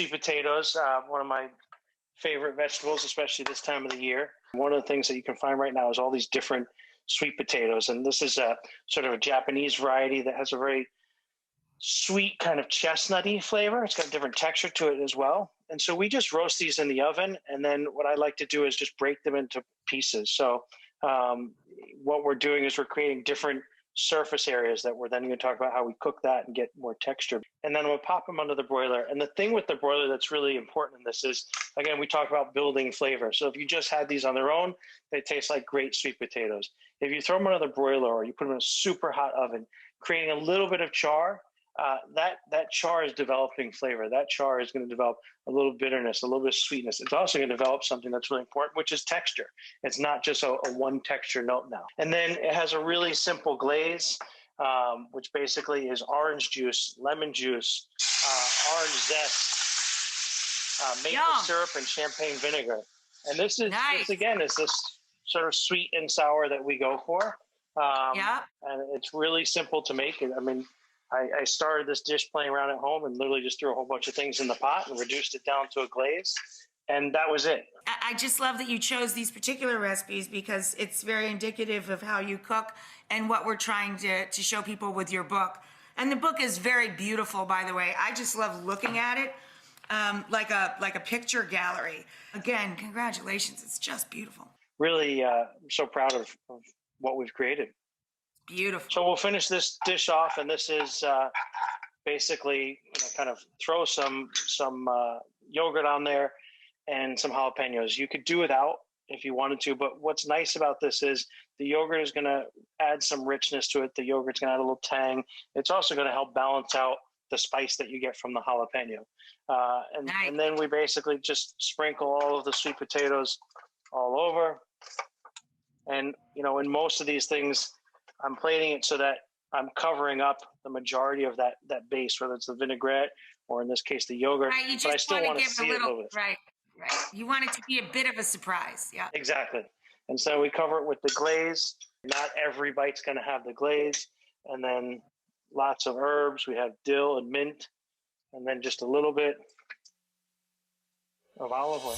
sweet potatoes, one of my favorite vegetables, especially this time of the year. One of the things that you can find right now is all these different sweet potatoes. And this is a sort of a Japanese variety that has a very sweet kind of chestnutty flavor. It's got a different texture to it as well. And so we just roast these in the oven. And then what I like to do is just break them into pieces. So what we're doing is we're creating different surface areas that we're then going to talk about how we cook that and get more texture. And then we'll pop them under the broiler. And the thing with the broiler that's really important in this is, again, we talk about building flavor. So if you just had these on their own, they taste like great sweet potatoes. If you throw them under the broiler or you put them in a super hot oven, creating a little bit of char, that char is developing flavor. That char is going to develop a little bitterness, a little bit of sweetness. It's also going to develop something that's really important, which is texture. It's not just a one texture note now. And then it has a really simple glaze, which basically is orange juice, lemon juice, orange zest, maple syrup, and champagne vinegar. And this is, this again, is this sort of sweet and sour that we go for. And it's really simple to make. I mean, I started this dish playing around at home and literally just threw a whole bunch of things in the pot and reduced it down to a glaze. And that was it. I just love that you chose these particular recipes because it's very indicative of how you cook and what we're trying to show people with your book. And the book is very beautiful, by the way. I just love looking at it like a picture gallery. Again, congratulations. It's just beautiful. Really, I'm so proud of what we've created. Beautiful. So we'll finish this dish off, and this is basically kind of throw some yogurt on there and some jalapenos. You could do without if you wanted to, but what's nice about this is the yogurt is going to add some richness to it. The yogurt's going to add a little tang. It's also going to help balance out the spice that you get from the jalapeno. And then we basically just sprinkle all of the sweet potatoes all over. And, in most of these things, I'm plating it so that I'm covering up the majority of that base, whether it's the vinaigrette or in this case the yogurt. Right, you just but I still want to give see it a little bit. Right. You want it to be a bit of a surprise. Yeah. Exactly. And so we cover it with the glaze. Not every bite's going to have the glaze. And then lots of herbs. We have dill and mint, and then just a little bit of olive oil.